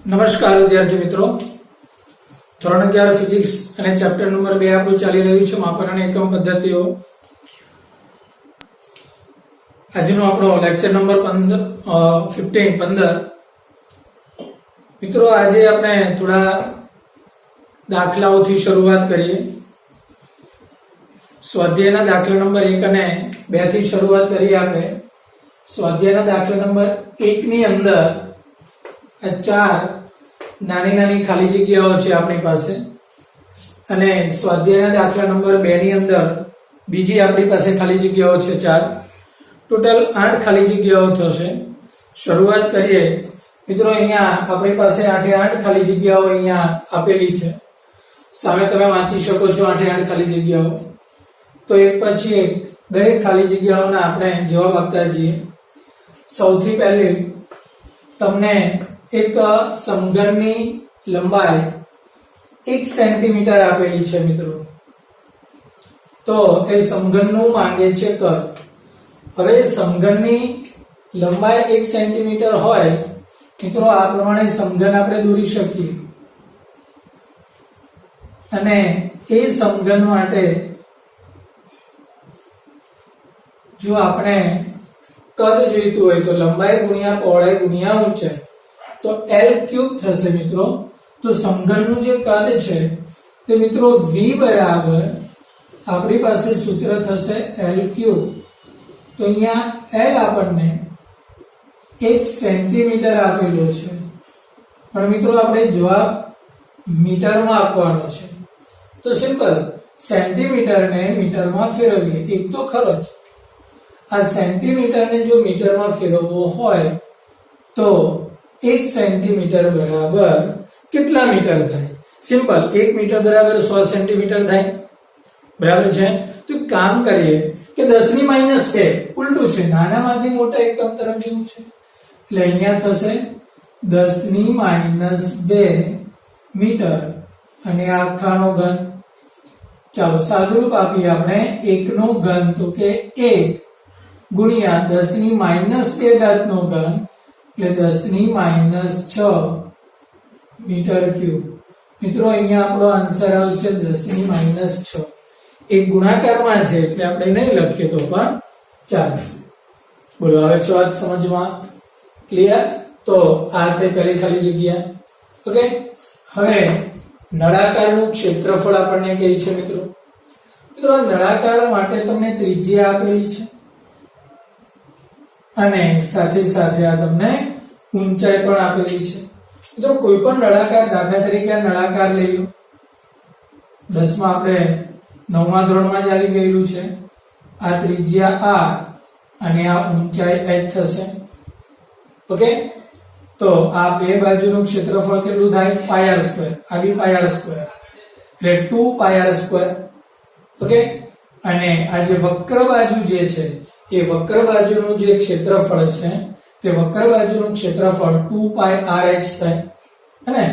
નમસ્કાર વિદ્યાર્થી મિત્રો, ધોરણ 11 ફિઝિક્સ અને ચેપ્ટર નંબર 2 આપણું ચાલી રહ્યું છે માપન અને એકમ પદ્ધતિઓ. આજનો આપણો લેક્ચર નંબર 15 મિત્રો. આજે આપણે થોડા દાખલાઓથી શરૂઆત કરીએ. સ્વાધ્યાયના દાખલા નંબર 1 અને 2 થી શરૂઆત કરીએ. આપણે સ્વાધ્યાયના દાખલા નંબર 1 ની અંદર ચાર નાની નાની ખાલી જગ્યાઓ છે આપણી પાસે, અને સ્વાધ્યાયના દાખલા નંબર 2 ની અંદર બીજી આપણી પાસે ખાલી જગ્યાઓ છે 4. ટોટલ 8 ખાલી જગ્યાઓ થશે. શરૂઆત કરીએ મિત્રો. અહીંયા આપણી પાસે 8 ખાલી જગ્યાઓ અહીંયા આપેલી છે. સામે તમે વાંચી શકો છો 8 ખાલી જગ્યાઓ. તો એક પછી એક દરેક ખાલી જગ્યાઓના આપણે જવાબ આપતા જઈએ. સૌથી પહેલી તમને એક સમઘનની લંબાઈ 1 સેન્ટીમીટર આપેલી છે મિત્રો. તો એ સમઘનનું માંગે છે કદ. હવે સમઘનની લંબાઈ 1 સેન્ટીમીટર હોય મિત્રો, આ પ્રમાણે સમઘન આપણે દોરી શકીએ. અને એ સમઘન માટે જો આપણે કદ જોઈતું હોય તો લંબાઈ ગુણ્યા પહોળાઈ ગુણ્યા ઊંચાઈ, તો L³ થશે મિત્રો. તો સમઘનનું જે કદ છે તે મિત્રો V બરાબર આપણી પાસે સૂત્ર થશે L³. તો અહીંયા L આપણને 1 સેન્ટીમીટર આપેલો છે, પણ મિત્રો આપણે જવાબ મીટરમાં આપવાનો છે. તો સિમ્પલ, સેન્ટીમીટરને મીટરમાં ફેરવીએ. એક તો ખરો જ, આ સેન્ટીમીટરને જો મીટરમાં ફેરવવો હોય તો 1 સેન્ટીમીટર બરાબર કેટલા મીટર થાય? સિમ્પલ, 1 મીટર બરાબર 100 સેન્ટીમીટર થાય. બરાબર છે. તો કામ કરીએ કે 10 ની -2 ઉલટું છે, નાનામાંથી મોટા એકમ તરફ જેવું છે. એટલે અહીંયા થશે 10 ની -2 મીટર અને આખાનો ઘન. ચાલો સાદુરૂપ આપીએ આપણે. 1 નો ઘન તો કે 1 ગુણ્યા 10 ની -2 ઘાતનો ઘન, એટલે 10 ની -6 મીટર ક્યુબ. મિત્રો અહીંયા આપણો આન્સર આવશે 10 ની -6. એક ગુણાકારમાં છે એટલે આપણે નહીં લખીએ તો પણ ચાલશે. બોલો, આવે છે વાત સમજમાં? ક્લિયર? તો આ થઈ પહેલી ખાલી જગ્યા. ઓકે, હવે નળાકારનું ક્ષેત્રફળ આપણને કહે છે મિત્રો. મિત્રો નળાકાર માટે તમને ત્રિજ્યા આપેલી છે અને સાથે સાથે આ તમને ઊંચાઈ પણ આપેલી છે. મિત્રો કોઈ પણ નળાકાર, દાખલા તરીકે આ નળાકાર લઈ લો. 10માં આપણે 9મા ધોરણમાં જ આવી ગયેલું છે. આ ત્રિજ્યા R અને આ ઊંચાઈ h થશે. ઓકે, તો આ બે બાજુનું ક્ષેત્રફળ કેટલું થાય? πr². આ બી πr², એટલે 2πr². ઓકે, અને આ જે વક્ર બાજુ જે છે એ વક્ર બાજુનું જે ક્ષેત્રફળ છે તે વક્ર બાજુનું ક્ષેત્રફળ 2πrh થાય. અને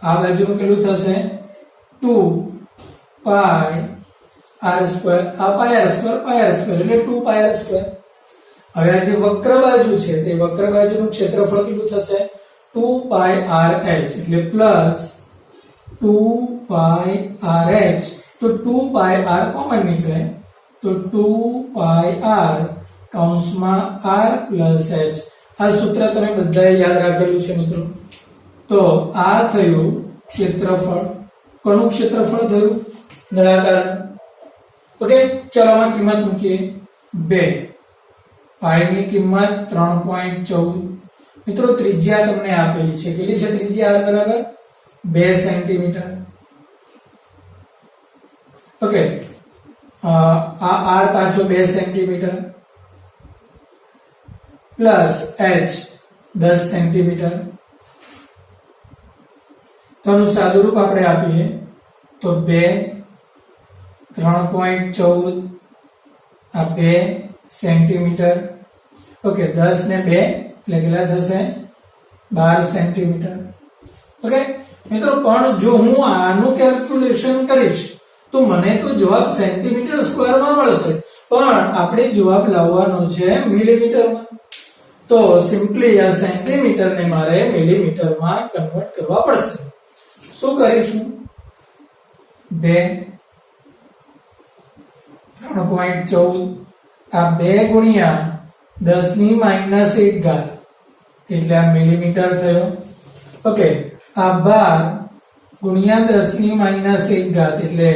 આ બાજુનું કેટલું થશે? 2πr². આ πr² એટલે 2πr². હવે આ જે વક્ર બાજુ છે તે વક્ર બાજુનું ક્ષેત્રફળ કેટલું થશે? 2πrh, એટલે પ્લસ 2πrh. તો 2πr કોમન નીકળે, તો 2πr કૌંસમાં r પ્લસ h. આ સૂત્ર તમે બધાએ યાદ રાખેલું છે મિત્રો. તો આ થયું ક્ષેત્રફળ. કોનું ક્ષેત્રફળ થયું? નળાકાર. ઓકે, ચાલો આમાં કિંમત મૂકીએ. 2 પાઈ ની કિંમત 3.14. મિત્રો ત્રિજ્યા તમને આપેલી છે. કેટલી છે ત્રિજ્યા? r બરાબર 2 સેન્ટીમીટર. ઓકે, આ r પાછો 2 સેન્ટીમીટર પ્લસ h 10 સેન્ટીમીટર. તો આનું સાદુરૂપ આપણે આપીએ તો 2 3.14 આ 2 સેન્ટીમીટર. ઓકે, 10 ને 2 એટલે કેટલા થશે? 12 સેન્ટીમીટર. ઓકે મિત્રો, પણ જો હું આનું કેલ્ક્યુલેશન કરીશ તો મને તો જવાબ સેન્ટીમીટર સ્ક્વેરમાં મળશે, પણ આપણે જવાબ લાવવાનો છે મિલીમીટરમાં. તો સિમ્પલી આ સેન્ટીમીટર ને મારે મિલીમીટરમાં કન્વર્ટ કરવા પડશે. શું કરીશું? 2 3.14 આ 2 ગુણ્યા 10 ની -1 ઘાત એટલે આ મિલીમીટર થયો. ઓકે, આ 12 ગુણ્યા 10 ની -1 ઘાત એટલે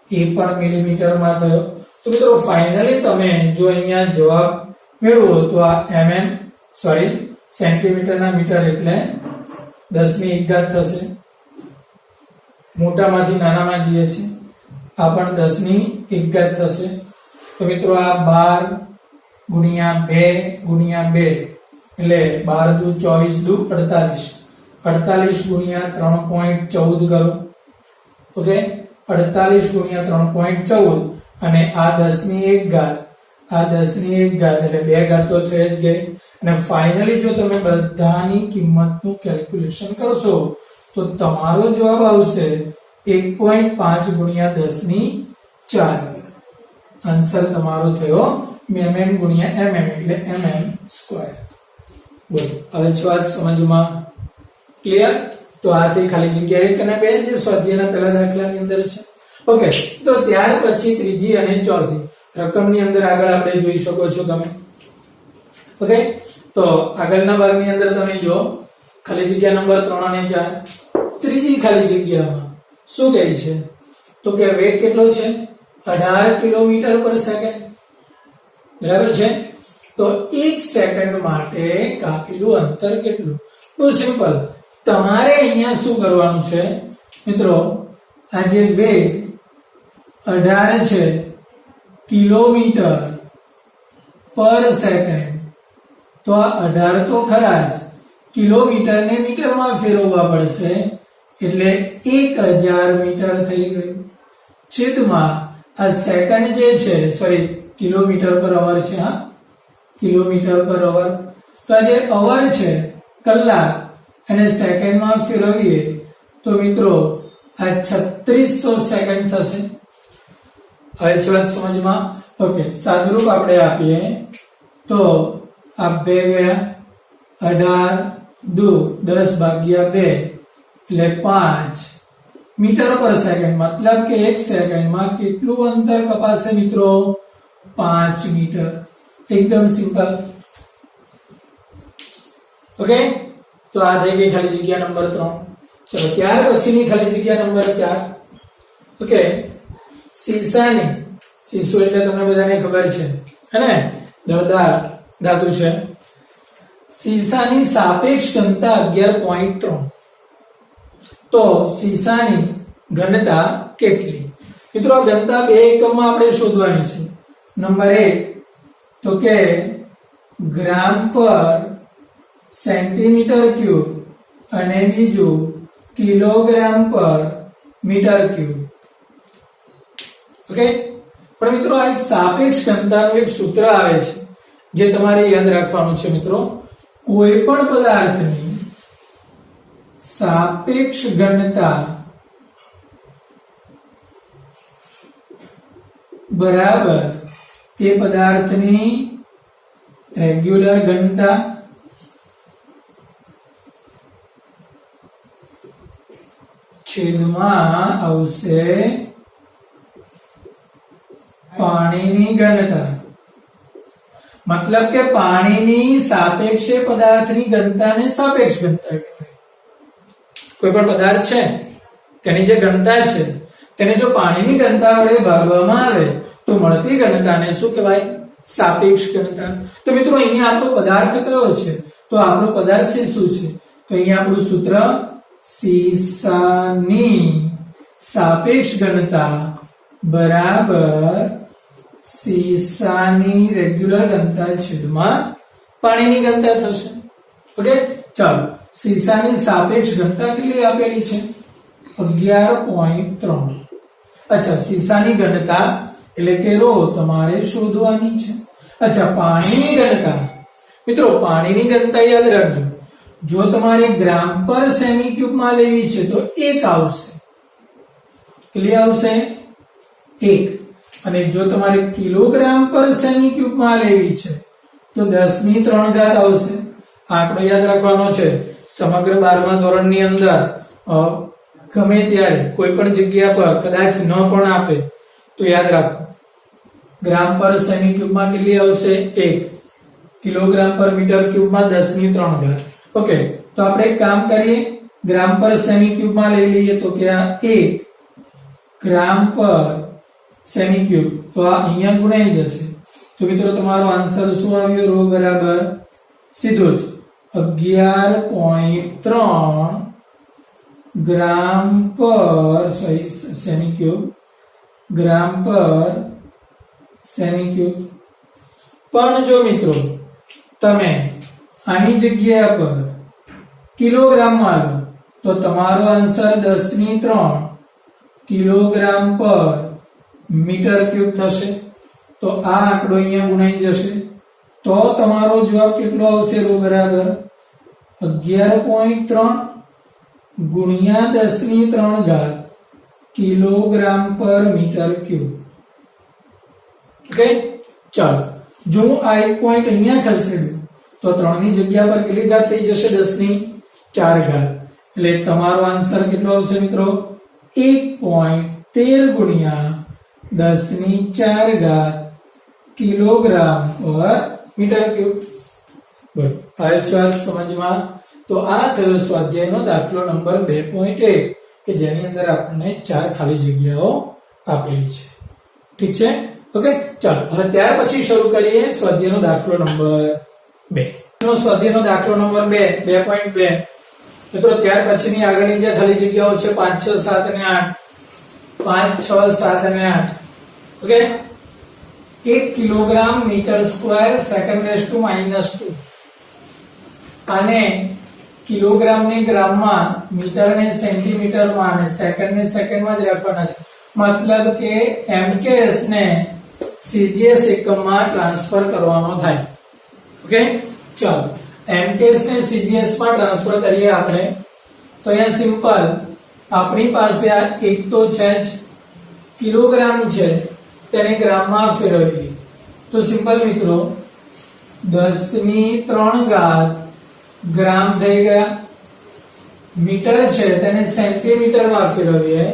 એ પણ મિલીમીટરમાં થયો. તો મિત્રો ફાઇનલી તમે જો અહીંયા જવાબ મેળવો તો આ સેન્ટીમીટરના મીટર એટલે 10 ની 1 ઘાત થશે. મોટામાંથી નાનામાં જઈએ છીએ, આ પણ 10 ની 1 ઘાત થશે. તો મિત્રો આ 12 ગુણ્યા 2 ગુણ્યા 2 એટલે 12 દુ 24 દુ 48 48 ગુણ્યા 3.14 કરો. ઓકે, 48 ગુણ્યા 3.14 અને આ 10 ની 1 ઘાત આ 10 ની 1 ઘાત એટલે 2 ઘાત તો થઈ જ ગઈ. અને ફાઇનલી જો તમે બધાની કિંમતનું કેલ્ક્યુલેશન કરશો તો તમારો જવાબ આવશે 1.5 ગુણ્યા 10 ની 4. આન્સર તમારો થયો mm ગુણ્યા mm એટલે mm². બોલો, હવે છો વાત સમજમાં ક્લિયર? તો આ થઈ ખાલી જગ્યા 1 અને 2 જે સ્વાધ્યાયના પહેલા દાખલાની અંદર છે. ઓકે, તો ત્યાર પછી ત્રીજી અને ચોથી રકમની અંદર આગળ આપણે જોઈ શકો છો તમે. ઓકે, તો આગળના ભાગની અંદર તમે જો ખાલી જગ્યા નંબર 3 અને 4 ત્રીજી ખાલી જગ્યામાં શું કહે છે? તો કે વેગ કેટલો છે? 18 કિલોમીટર પર સેકન્ડ. બરાબર છે? તો 1 સેકન્ડ માટે કાપેલું અંતર કેટલું? બહુ સિમ્પલ. તમારે અહીંયા શું કરવાનું છે મિત્રો? આ જે વેગ 18 છે કિલોમીટર પર સેકન્ડ, તો આ 18 તો ખરા જ, કિલોમીટરને મીટરમાં ફેરવવા પડશે એટલે 1000 મીટર થઈ ગયું. છેદમાં આ સેકન્ડ જે છે, સોરી કિલોમીટર પર અવર છે, હા કિલોમીટર પર અવર. તો આ જે અવર છે કલાક અને સેકન્ડમાં ફેરવીએ તો મિત્રો આ 3600 સેકન્ડ થશે. હવે છે વાત સમજમાં? ઓકે, સાદુરૂપ આપણે આપીએ તો આ 2 ગયા 18 દુ 10 ભાગ્યા 2 એટલે 5 મીટર પર સેકન્ડ. મતલબ કે 1 સેકન્ડમાં કેટલું અંતર કપાશે મિત્રો? 5 મીટર. એકદમ સિમ્પલ. ઓકે, તો આ થઈ ગઈ ખાલી જગ્યા નંબર 3. ચલો ત્યાર પછીની ખાલી જગ્યા નંબર 4. ઓકે, સીસાની, સીસુ એટલે તમને બધાને ખબર છે હે, દળદાર ધાતુ છે. સીસાની સાપેક્ષ ઘનતા 11.3. તો સીસાની ઘનતા કેટલી? મિત્રો આ ઘનતા 2 એકમમાં આપણે શોધવાની છે. નંબર 1 તો કે ગ્રામ પર સેન્ટીમીટર ક્યુબ અને બીજું કિલોગ્રામ પર મીટર ક્યુબ. ઓકે, પણ મિત્રો આ એક સાપેક્ષ ઘનતાનું એક સૂત્ર આવે છે જે તમારે યાદ રાખવાનું છે મિત્રો. કોઈ પણ પદાર્થની સાપેક્ષ ઘનતા બરાબર તે પદાર્થની રેગ્યુલર ઘનતા છેદમાં આવશે પાણીની ઘનતા. મતલબ કે પાણીની સાપેક્ષે પદાર્થની ઘનતાને સાપેક્ષ ઘનતા કહેવાય. કોઈ પણ પદાર્થ છે તેની જે ઘનતા છે તેને જો પાણીની ઘનતા વડે ભાગવામાં આવે તો મળતી ઘનતાને શું કહેવાય? સાપેક્ષ ઘનતા. તો મિત્રો અહીંયા આપણો પદાર્થ કયો છે? તો આપણો પદાર્થ શું છે? તો અહીંયા આપણું સૂત્ર સીસાની સાપેક્ષ ઘનતા બરાબર સીસાની રેગ્યુલર ઘનતા છેદમાં પાણીની ઘનતા થશે. ઓકે, ચાલો સીસાની સાપેક્ષ ઘનતા કેટલી આપેલી છે? 11.3. અચ્છા, સીસાની ઘનતા એટલે કે રો તમારે શોધવાની છે. અચ્છા, પાણીની ઘનતા. મિત્રો પાણીની ઘનતા યાદ રાખજો. જો તમારે ગ્રામ પર સેમી ક્યુબમાં લેવી છે તો 1 આવશે. કેટલી આવશે? 1. અને જો તમારે કિલોગ્રામ પર સેમી ક્યુબમાં લેવી છે તો 10 ની 3 ઘાત આવશે. આંકડો યાદ રાખવાનો છે. સમગ્ર 12મા ધોરણની અંદર ગમે ત્યારે કોઈ પણ જગ્યા પર કદાચ ન પણ આપે તો યાદ રાખો ગ્રામ પર સેમી ક્યુબમાં કેટલી આવશે 1, કિલોગ્રામ પર મીટર ક્યુબમાં 10 ની 3 ઘાત. ઓકે, તો આપણે એક કામ કરીએ, ગ્રામ પર સેમી ક્યુબમાં લઈ લઈએ તો કે આ 1 ગ્રામ પર સેમી ક્યુબ, તો આ અહીંયા ગુણાઈ જશે. તો મિત્રો તમારો આન્સર શું આવ્યો? રો બરાબર સીધો જ 11.3 ગ્રામ પર સેમી ક્યુબ, ગ્રામ પર સેમી ક્યુબ. પણ જો મિત્રો તમે આની જગ્યા પર કિલોગ્રામમાં લો તો તમારો આન્સર 10 ની 3 કિલોગ્રામ પર મીટર ક્યુબ થશે. તો આ આંકડો અહીંયા ગુણાઈ જશે. તો તમારો જવાબ કેટલો આવશે? રો બરાબર 11.3 ગુણ્યા 10 ની 3 ઘાત કિલોગ્રામ પર મીટર ક્યુબ. ઓકે, ચાલો જો હું આ એક પોઈન્ટ અહીંયા ખસેડું તો 3 ની જગ્યા પર કેટલી ઘાત થઈ જશે? 10 ની 4 ઘાત. એટલે તમારો આન્સર કેટલો આવશે મિત્રો? 1.13 ગુણ્યા 10 ની 4 ઘાત કિલોગ્રામ પર મીટર ક્યુબ. બરાબર, આ છે વાત સમજમાં. તો આ થયો સ્વાધ્યાયનો દાખલો નંબર 2.1 કે જેની અંદર આપણને 4 ખાલી જગ્યાઓ આપેલી છે. ઠીક છે? ઓકે, ચાલો હવે ત્યાર પછી શરૂ કરીએ સ્વાધ્યાયનો દાખલો નંબર 2. સ્વાધ્યાયનો દાખલો નંબર 2.2 મિત્રો ત્યાર પછીની આગળની જે ખાલી જગ્યાઓ છે 5, 6, 7 અને 8, 5, 6, 7 અને 8. Okay, 1 kilogram metre square second raise to -2. આને કિલોગ્રામ ને ગ્રામમાં, મીટર ને સેન્ટીમીટરમાં અને સેકન્ડ ને સેકન્ડમાં જ રાખવાના છે. મતલબ કે એમકેએસ ને સીજીએસ એકમમાં ટ્રાન્સફર કરવાનો થાય. ઓકે, ચાલો એમકેએસ ને સીજીએસ માં ટ્રાન્સફર કરીએ આપણે. તો અહીંયા સિમ્પલ આપણી પાસે આ એક તો છે જ, કિલોગ્રામ છે તેને ગ્રામમાં ફેરવીએ તો સિમ્પલ મિત્રો 10 ની 3 ઘાત ગ્રામ થઈ ગયા. મીટર છે તેને સેન્ટીમીટરમાં ફેરવીએ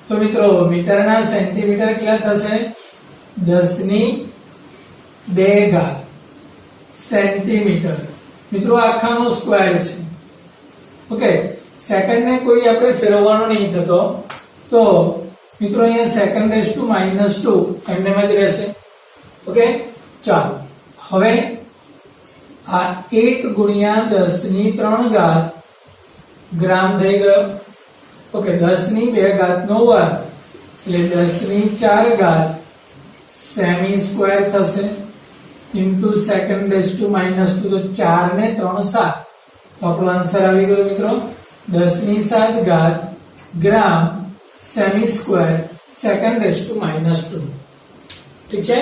તો મિત્રો મીટરના સેન્ટીમીટર કેટલા થશે? 10 ની 2 ઘાત સેન્ટીમીટર. મિત્રો આખાનો સ્ક્વેર છે. ઓકે, સેકન્ડ ને કોઈ આપણે ફેરવવાનો નહીં થતો તો મિત્રો અહીંયા સેકન્ડ રેસ ટુ -2 એમને જ રહેશે. ઓકે, ચાલો હવે આ 1 ગુણ્યા 10 ની 3 ઘાત ગ્રામ થઈ ગયો. ઓકે, 10 ની 2 ઘાત નો વર્ગ એટલે 10 ની 4 ઘાત સેમી સ્ક્વેર થશે ઇન્ટુ સેકન્ડ રેસ ટુ -2. તો 4 ને 3 7. તો આપણો આન્સર આવી ગયો મિત્રો 10 ની 7 ઘાત gram semi square second raise to -2. ઠીક છે?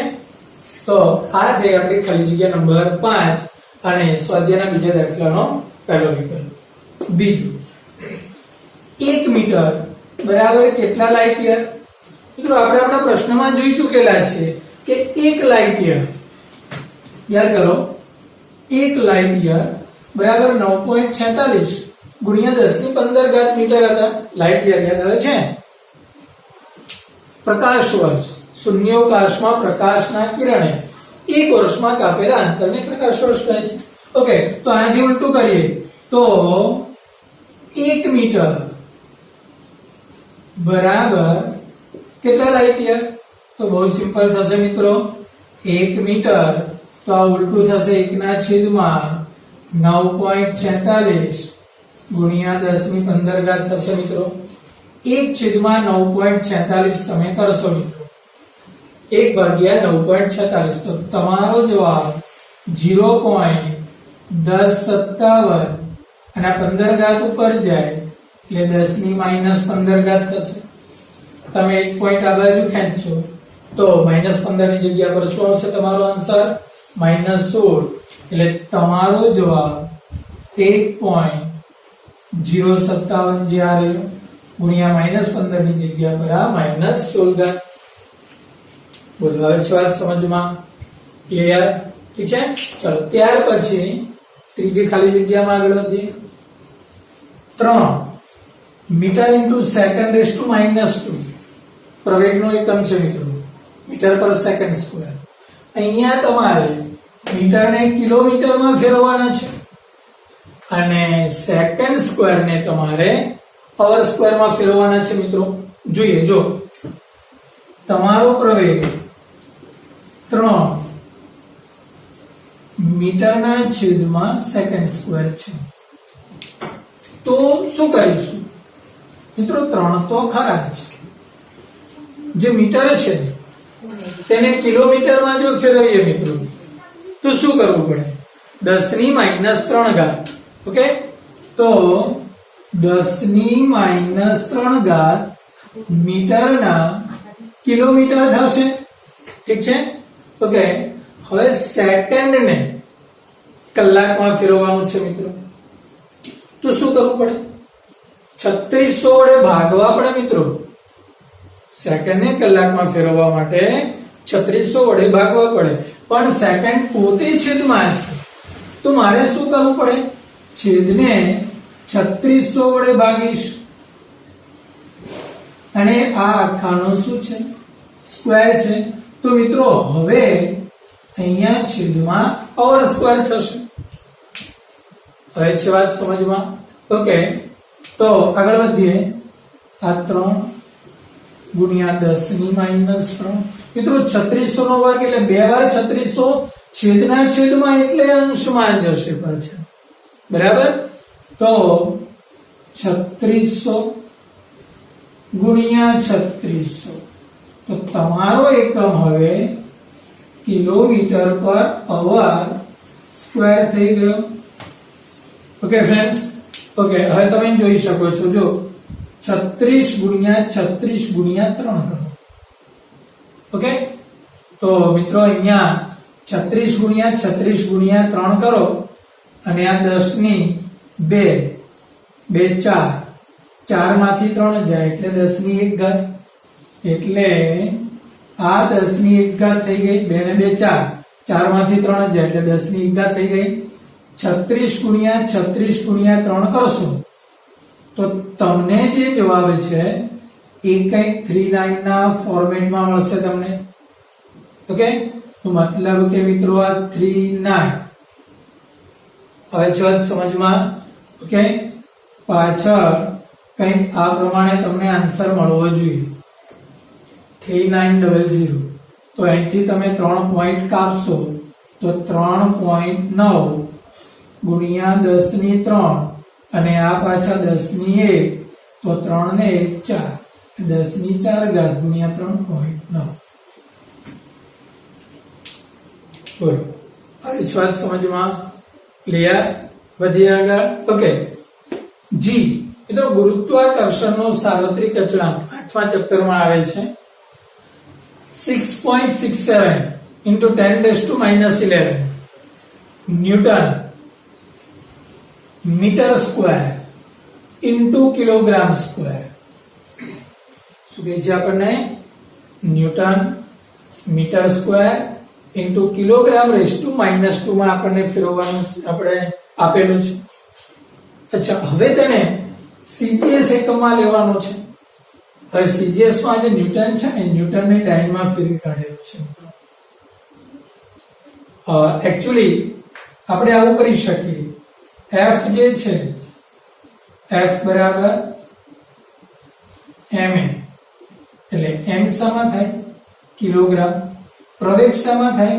તો આ થઈ આપણી ખાલી જગ્યા નંબર 5 અને સ્વાધ્યાયના બીજા દાખલાનો પહેલો વિકલ્પ. બીજું 1 મીટર બરાબર કેટલા લાઇટ યર? મિત્રો આપણે આપણા પ્રશ્નમાં જોઈ ચૂકેલા છે કે 1 લાઇટ યર, યાદ કરો 1 લાઇટ યર બરાબર 9.46 ગુણ્યા 10 ની 15 ઘાત મીટર હતા. લાઇટ યર યાદ આવે છે? પ્રકાશ વર્ષ, શૂન્યાવકાશમાં પ્રકાશના કિરણે 1 વર્ષમાં કાપેલા અંતરને પ્રકાશ વર્ષ કહે છે. ઓકે, તો આનાથી ઉલટું કરીએ તો 1 મીટર બરાબર કેટલા લાઇટ યર? તો બહુ સિમ્પલ થશે મિત્રો 1 મીટર તો આ ઉલટું થશે 1/9.46 ગુણ્યા 10 ની 15 ઘાત થશે મિત્રો. 1/9.46 તમે કરશો મિત્રો, 1/9.46. તો તમારો જવાબ 0.1057 અને 15 ઘાત ઉપર જાય એટલે 10 ની -15 ઘાત થશે. તમે એક પોઈન્ટ આ બાજુ ખેંચો તો -15 ની જગ્યા પર શું આવશે? તમારો આન્સર -16. એટલે તમારો જવાબ 1.057 જે આ રહ્યો ગુણ્યા -15 ની જગ્યા પર આ -16 ઘાત. બોલો, હવે છે વાત સમજમાં? ક્લિયર? ઠીક છે। ચલો ત્યાર પછી ત્રીજી ખાલી જગ્યામાં આગળ વધીએ। 3 metre into second raise to -2 પ્રવેગનો એકમ છે મિત્રો મીટર પર સેકન્ડ સ્ક્વેર। અહીંયા તમારે મીટરને કિલોમીટરમાં ફેરવવાના છે અને સેકન્ડ સ્ક્વેરને તમારે અવર સ્ક્વેરમાં ફેરવવાના છે મિત્રો। જોઈએ જો તમારો પ્રવેગ 3 મીટરના છેદમાં સેકન્ડ સ્ક્વેર છે તો શું કરીશું મિત્રો 3 તો ખરા છે જે મીટર છે તેને કિલોમીટરમાં જો ફેરવીએ મિત્રો તો શું કરવું પડે 10 ની -3 ઘાત ઓકે તો 10 ની -3 ઘાત મીટરના કિલોમીટર થશે ઠીક છે ઓકે હવે સેકન્ડને કલાકમાં ફેરવવાનું છે મિત્રો તો શું કરવું પડે 3600 વડે ભાગવા પડે મિત્રો સેકન્ડને કલાકમાં ફેરવવા માટે 3600 વડે ભાગવા પડે પણ સેકન્ડ પોતે છેદમાં છે તો મારે શું કરવું પડે છેદને 3600 વડે ભાગીશ અને આ આખાનો શું છે સ્ક્વેર છે તો મિત્રો હવે અહીંયા છેદમાં અવર સ્ક્વેર થશે। હવે છે વાત સમજમાં ઓકે તો આગળ વધીએ આ 3 ગુણ્યા 10 ની -3 મિત્રો 3600 નો વર્ગ એટલે 2 વાર 3600 છેદના છેદમાં એટલે અંશમાં જશે પાછા બરાબર તો 3600 ગુણ્યા 3600 તો તમારો એકમ હવે કિલોમીટર પર અવર સ્ક્વેર થઈ ગયો ઓકે ફ્રેન્ડ્સ ઓકે હવે તમે જોઈ શકો છો જો 36 ગુણ્યા 36 ગુણ્યા 3 કરો ઓકે તો મિત્રો અહીંયા 36 ગુણ્યા 36 ગુણ્યા 3 કરો અને આ 10 ની 2 2 4 4 માંથી 3 જાય એટલે 10 ની 1 ઘાત એટલે આ 10 ની 1 ઘાત થઈ ગઈ 2 ને 2 4 4 માંથી 3 જાય એટલે 10 ની 1 ઘાત થઈ ગઈ 36 ગુણ્યા 36 ગુણ્યા 3 કરશો તો તમને જે જવાબ છે એ કંઈક 39 ના ફોર્મેટમાં મળશે તમને ઓકે તો મતલબ કે મિત્રો આ 39 હવે જો સમજમાં ઓકે પાછળ કંઈક આ પ્રમાણે તમને આન્સર મળવો જોઈએ 3900 તો અહીંથી તમે 3 પોઈન્ટ કાપશો તો 3.9 ગુણ્યા 10 ની 3 અને આ પાછા 10 ની 1 તો 3 ને 1 4 10 ની 4 ઘાત ગુણ્યા 3.9 બોલો હવે જ વાત સમજમાં ક્લિયર વધી આગળ ઓકે જી એ તો ગુરુત્વાકર્ષણનો સાર્વત્રિક અચળાંક 8મા ચેપ્ટરમાં આવે છે 6.67 into 10⁻11 newton metre square into kilogram square શું કહે છે આપણને newton metre square into kilogram raise to -2 માં આપણને ફેરવવાનું આપણે આપેલું છે અચ્છા હવે તેને સીજીએસ એકમમાં લેવાનો છે હવે સીજીએસ માં જે ન્યૂટન છે એ ન્યૂટનને ડાયનમાં ફેરવી કાઢેલું છે એકચ્યુઅલી આપણે આવું કરી શકીએ F જે છે F બરાબર ma એટલે m શામાં થાય કિલોગ્રામ પ્રવેગ શામાં થાય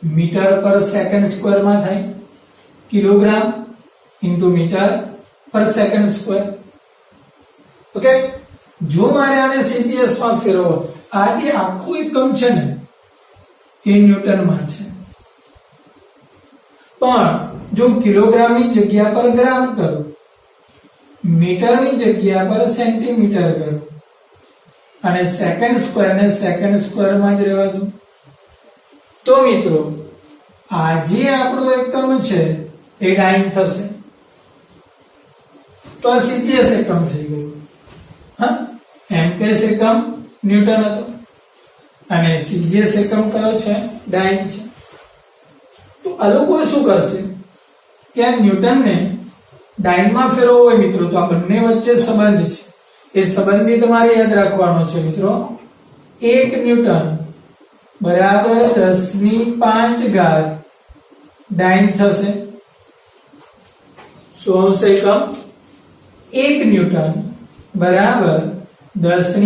મીટર પર સેકન્ડ સ્ક્વેર માં થાય કિલોગ્રામ ઇન્ટુ મીટર પર સેકન્ડ સ્ક્વેર ઓકે જો મારે આને સીજીએસ માં ફેરવો આ જે આખું એકમ છે ને એ ન્યૂટન માં છે પણ જો કિલોગ્રામ ની જગ્યા પર ગ્રામ કરું મીટર ની જગ્યા પર સેન્ટીમીટર કરું અને સેકન્ડ સ્ક્વેર ને સેકન્ડ સ્ક્વેર માં જ રહેવા દઉં તો મિત્રો આ જે આપણો એકમ છે એ ડાઇન થશે તો આ સીજીએસ એકમ થઈ ગયું હા એમપીએસ એકમ ન્યૂટન હતો અને સીજીએસ એકમ કયો છે ડાઇન છે આ લોકો શું કરશે કે આ ન્યૂટનને ડાઇનમાં ફેરવવો હોય મિત્રો તો આ બંને વચ્ચે સંબંધ છે એ સંબંધ બી તમારે યાદ રાખવાનો છે મિત્રો 1 ન્યૂટન બરાબર 10⁵ ડાઇન થશે શું આવશે એકમ 1 ન્યૂટન બરાબર 10⁵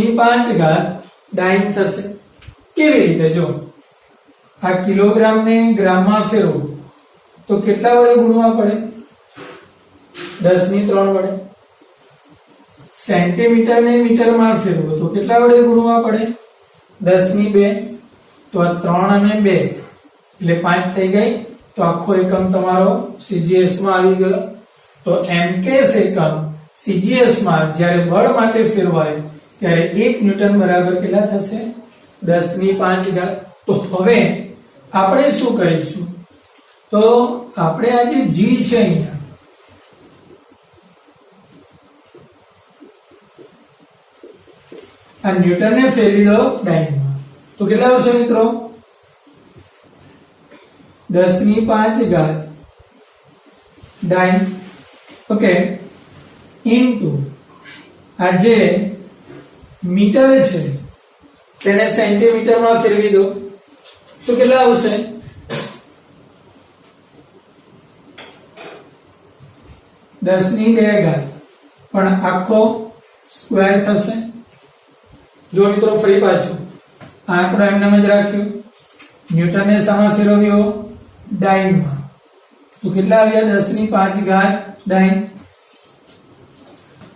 ડાઇન થશે કેવી રીતે જો આ કિલોગ્રામ ને ગ્રામમાં ફેરવો તો કેટલા વડે ગુણવા પડે 10⁵ વડે સેન્ટીમીટર ને મીટરમાં ફેરવો તો કેટલા વડે ગુણવા પડે 10⁵ તો આ 3 અને 2 એટલે 5 થઈ ગઈ તો આખો એકમ તમારો સીજીએસ માં આવી ગયો તો એમકેસ એકમ સીજીએસ માં જ્યારે બળ માટે ફેરવાય ત્યારે 1 ન્યૂટન બરાબર કેટલા થશે 10⁵ તો હવે આપણે શું કરીશું તો આપણે આ જે જી છે અહીંયા આ ન્યૂટનને ફેરવી દો ડાઇનમાં તો કેટલા આવશે મિત્રો 10⁵ ડાઇન ઓકે ઇન્ટુ આ જે મીટર છે તેને સેન્ટીમીટરમાં ફેરવી દો તો કેટલા આવશે 10⁵ પણ આખો સ્ક્વેર થશે જો મિત્રો ફરી પાછું આંકડો એમને જ રાખ્યો ન્યૂટનને સામે ફેરવ્યો ડાઇનમાં તો કેટલા આવ્યા 10⁵ ડાઇન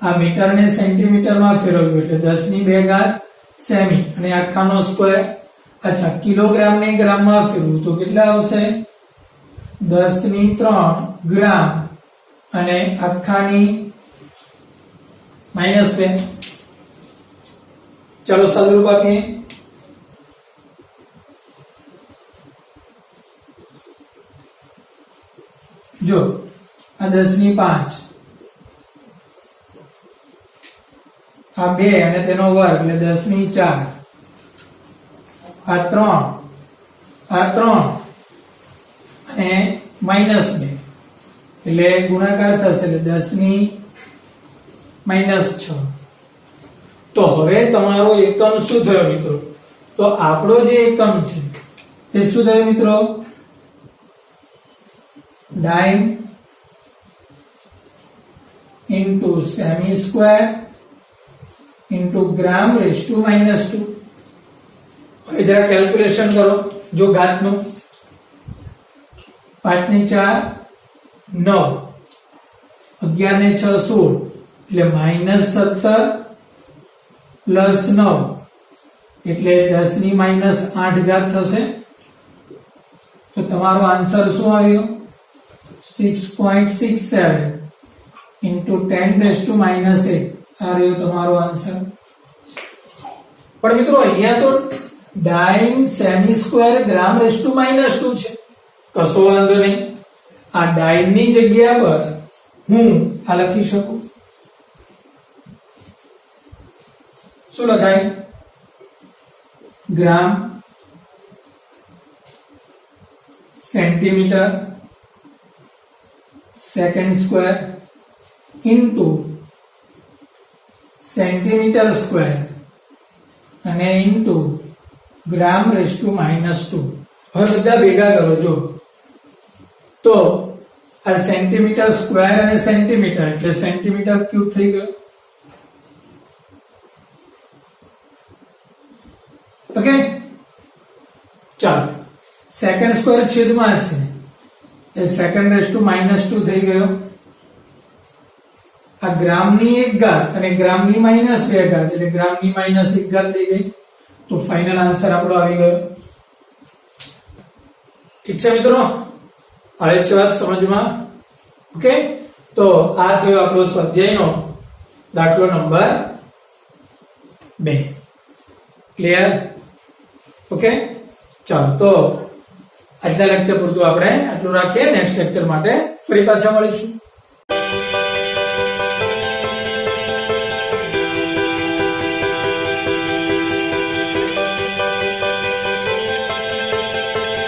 આ મીટરને સેન્ટીમીટરમાં ફેરવ્યું એટલે 10⁵ સેમી અને આખાનો સ્ક્વેર અચ્છા કિલોગ્રામ ને ગ્રામમાં ફેરવું તો કેટલા આવશે 10⁵ ગ્રામ અને આખાની -2 चलो सादरूप આપીએ જો આ 10⁵ આ 2 અને તેનો વર્ગ એટલે 10⁴ આ 3 અને -2 એટલે ગુણાકાર થશે એટલે 10⁻⁻6 તો હવે તમારો એકમ શું થયો મિત્રો તો આપણો જે એકમ છે તે શું થયો મિત્રો ડાઇન into semi square into gram rays to -2 હવે જરા કેલ્ક્યુલેશન કરો જો ઘાતનું 5 ને 4 9 11 ને 6 16 એટલે -17 પ્લસ 9 એટલે 10⁻⁸ થશે તો તમારો આન્સર શું આવ્યો 6.67 into 10⁻⁸ આ રહ્યો તમારો આન્સર પણ મિત્રો અહીંયા તો ડાઇન semi square gram rays to -2 છે કશો વાંધો નહીં આ ડાઇન ની જગ્યા પર હું આ લખી શકું શું લખાય ગ્રામ centimetre second square into centimetre square અને ઇન્ટુ ગ્રામ રેઝ ટુ -2 હવે બધા ભેગા કરો જો તો આ સેન્ટીમીટર સ્ક્વેર અને સેન્ટીમીટર એટલે સેન્ટીમીટર ક્યુબ થઈ ગયો ઓકે ચાલો સેકન્ડ સ્ક્વેર છેદમાં છે એ સેકન્ડ રેઝ ટુ -2 થઈ ગયો આ ગ્રામની 1 ઘાત અને ગ્રામની -2 ઘાત એટલે ગ્રામની -1 ઘાત થઈ ગઈ તો ફાઇનલ આન્સર આપણો આવી ગયો ઠીક છે મિત્રો આવે છે વાત સમજમાં ઓકે તો આ થયો આપણો સ્વાધ્યાયનો દાખલો નંબર 2 ક્લિયર ઓકે ચાલો તો આજના લેક્ચર પૂરતું આપણે આટલું રાખીએ નેક્સ્ટ લેક્ચર માટે ફરી પાછા મળીશું